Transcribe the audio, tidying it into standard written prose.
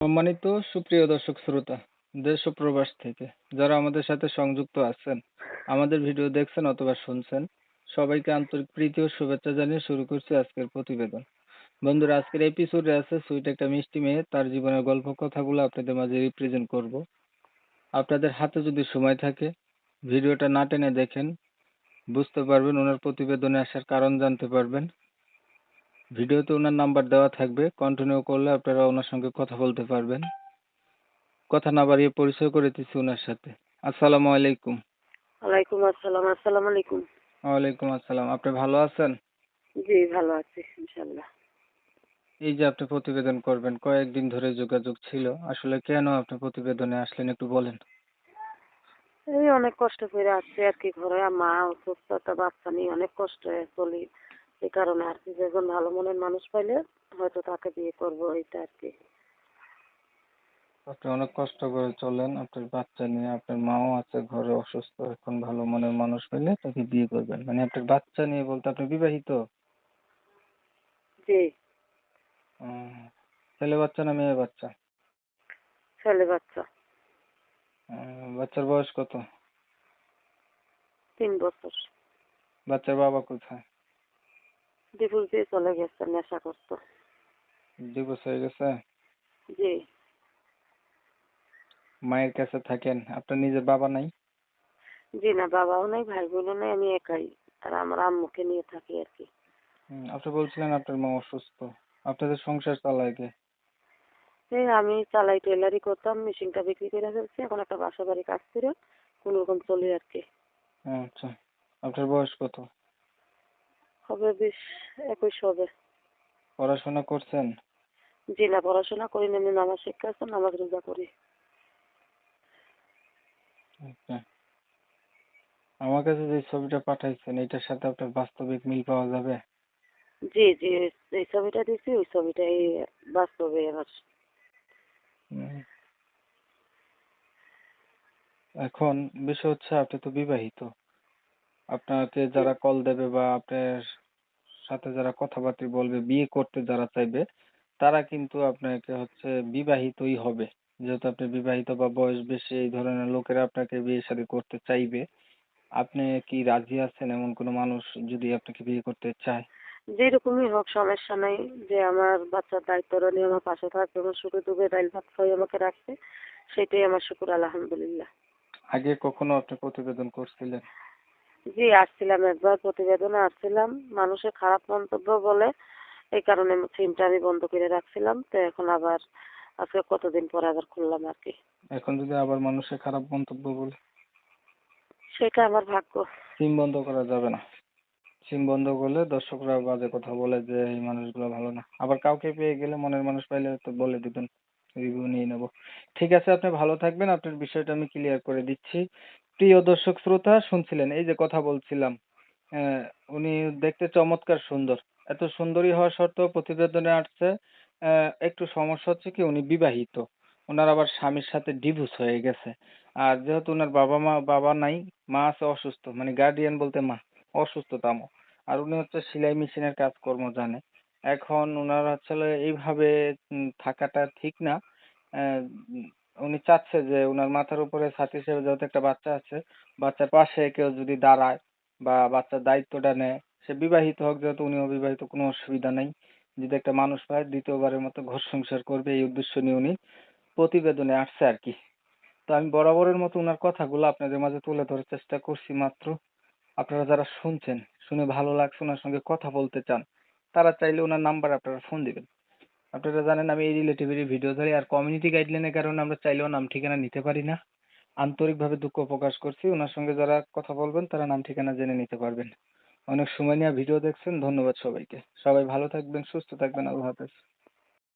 সম্মানিত সুপ্রিয় দর্শক শ্রোতা, দেশ ও প্রবাস থেকে যারা আমাদের সাথে সংযুক্ত আছেন, আমাদের ভিডিও দেখছেন অথবা শুনছেন, সবাইকে আন্তরিক প্রীতি ও শুভেচ্ছা জানিয়ে শুরু করছি আজকের প্রতিবেদন। বন্ধুরা, আজকের এপিসোডে আছে সুইট একটা মিষ্টি মেয়ে, তার জীবনের গল্প কথাগুলো আপনাদের মাঝে রিপ্রেজেন্ট করব। আপনাদের হাতে যদি সময় থাকে, ভিডিওটা না টেনে দেখেন, বুঝতে পারবেন, ওনার প্রতিবেদনে আসার কারণ জানতে পারবেন। ভিডিওতে ওনার নাম্বার দেওয়া থাকবে, কন্টিনিউ করলে আপনারা ওনার সঙ্গে কথা বলতে পারবেন। কথা না বাড়িয়ে পরিচয় করে দিচ্ছি ওনার সাথে। আসসালামু আলাইকুম। ওয়ালাইকুম আসসালাম। আসসালামু আলাইকুম। ওয়ালাইকুম আসসালাম। আপনি ভালো আছেন? জি, ভালো আছি ইনশাআল্লাহ। এই যে আপনি প্রতিবেদন করবেন, কয়েকদিন ধরে যোগাযোগ ছিল। আসলে কেন আপনি প্রতিবেদনে আসলেন একটু বলেন। এই অনেক কষ্ট করে আসছি আর কি, ঘরে মা অসুস্থ, একটা বাচ্চা নিয়ে অনেক কষ্টে চলি। এই কারণে আর কি, যেজন ভালো মনের মানুষ পাইলে হয়তো তাকে বিয়ে করবো, এইটা আর কি। আপনি অনেক কষ্ট করে চলেন, আপনার বাচ্চা নিয়ে, আপনার মাও আছে ঘরে অসুস্থ, এখন ভালো মনের মানুষ পেলে তাকে বিয়ে করবেন। মানে আপনার বাচ্চা নিয়ে বলতে আপনি বিবাহিত? জি। উম, ছেলে বাচ্চা না মেয়ে বাচ্চা? ছেলে বাচ্চা। বাচ্চার বয়স কত? 3 বছর। বাচ্চার বাবা কোথায়? ডিভোর্স দিয়ে চলে গেছে, নেশা করতো। ডিভোর্স হয়ে গেছে? জি। মায়ের কাছে থাকেন? আপনার নিজের বাবা নাই? জি না, বাবাও নাই, ভাই বোনও নাই, আমি একাই। আর আমার আম্মুকে নিয়ে থাকি আর কি। আপনি বলছিলেন আপনার মা অসুস্থ, আপনাদের সংসার চালায় কে? এই আমি চালাই, টেলারি করতাম, মেশিনটা বিক্রি করে ফেলছি, এখন একটা বাসা বাড়ি কাজ করে কোন রকম চলি আর কি। আচ্ছা, আপনার বয়স কত? হবে 20-21 হবে। পড়াশোনা করছেন? জি না, পড়াশোনা করি না, আমি নামাজ শিক্ষা আছে, নামাজ রোজা করি। আচ্ছা, আমার কাছে যে ছবিটা পাঠাইছেন এটার সাথে আপনার বাস্তবিক মিল পাওয়া যাবে? জি জি, এই ছবিটা দিছি, ওই ছবিটাই বাস্তবে আমার। উম, এখন বিষয় হচ্ছে আপনি তো বিবাহিত, আপনাকে জি যারা কল দেবে বা আপনার সাথে যারা কথাবার্তা বলবে, বিয়ে করতে যারা চাইবে, তারা কিন্তু আপনাকে হচ্ছে বিবাহিতই হবে। যেহেতু আপনি বিবাহিত বা বয়স বেশি, এই ধরনের লোকেরা আপনাকে বিয়ে শাদী করতে চাইবে। আপনি কি রাজি আছেন এমন কোনো মানুষ যদি আপনাকে বিয়ে করতে চায়? যেরকমই হোক সমস্যা নাই, যে আমার বাচ্চার দায়িত্বটা নিয়ে আমার পাশে থাকবে, আমার সুখে দুঃখে ডাইল ভাত খাওয়াই আমাকে রাখছে, সেটাই আমার শুকুর আলহামদুলিল্লাহ। আগে কখনো আপনি প্রতিবেদন করছিলেন? জি, আসছিলাম একবার, প্রতিবেদনে আসছিলাম, মানুষের খারাপ মন্তব্য বলে, এই কারণে সিমটা আমি বন্ধ করে রাখছিলাম, তো এখন আবার আজকে কতদিন পরে আবার খুললাম আর কি। এখন যদি আবার মানুষের খারাপ মন্তব্য বলে? সেটা আমার ভাগ্য। সিম বন্ধ করা যাবে না। সিম বন্ধ করলে দর্শকরা বাজে কথা বলে যে এই মানুষগুলো ভালো না। আবার কাউকে পেয়ে গেলে, মনের মানুষ পাইলে তো বলে দিবেন, রিভিউ নিয়ে নেব। ঠিক আছে, আপনি ভালো থাকবেন, আপনার বিষয়টা আমি ক্লিয়ার করে দিচ্ছি। প্রিয় দর্শক শ্রোতা, শুনছিলেন এই যে কথা বলছিলাম, আহ, উনি দেখতে চমৎকার সুন্দর। এত সুন্দরী হওয়া সত্ত্বেও প্রতিবেদনে আসছে একটু সমস্যা হচ্ছে কি, উনি বিবাহিত, ওনার আবার স্বামীর সাথে ডিভোর্স হয়ে গেছে। আর যেহেতু ওনার বাবা নাই, মা আছে অসুস্থ, মানে গার্ডিয়ান বলতে মা অসুস্থতম। আর উনি হচ্ছে সেলাই মেশিনের কাজকর্ম জানে। এখন ওনার আসলে এইভাবে থাকাটা ঠিক না। আহ, উম, উনি চাচ্ছে যে ওনার মাথার উপরে ছাদ হিসেবে যেহেতু একটা বাচ্চা আছে, বাচ্চার পাশে কেউ যদি দাঁড়ায় বা বাচ্চার দায়িত্বটা নেয়, সে বিবাহিত হোক, যেহেতু উনি অবিবাহিত, কোনো অসুবিধা নেই। যদি একটা মানুষ পায়, দ্বিতীয়বারের মতো ঘর সংসার করবে, এই উদ্দেশ্য নিয়ে উনি প্রতিবেদনে আসছে আর কি। তো আমি বরাবরের মতো ওনার কথাগুলো আপনাদের মাঝে তুলে ধরার চেষ্টা করছি মাত্র। আপনারা যারা শুনছেন, শুনে ভালো লাগছে, ওনার সঙ্গে কথা বলতে চান, তারা চাইলে ওনার নাম্বার আপনারা ফোন দিবেন। আপনারা জানেন আমি এই রিলেটিভেরই ভিডিও ধরি, আর কমিউনিটি গাইডলাইনের কারণে আমরা চাইলেও নাম ঠিকানা নিতে পারি না। আন্তরিকভাবে দুঃখ প্রকাশ করছি। ওনার সঙ্গে যারা কথা বলবেন তারা নাম ঠিকানা জেনে নিতে পারবেন। অনেক সময় নিয়ে ভিডিও দেখছেন, ধন্যবাদ সবাইকে। সবাই ভালো থাকবেন, সুস্থ থাকবেন, আল্লাহ হাফেজ।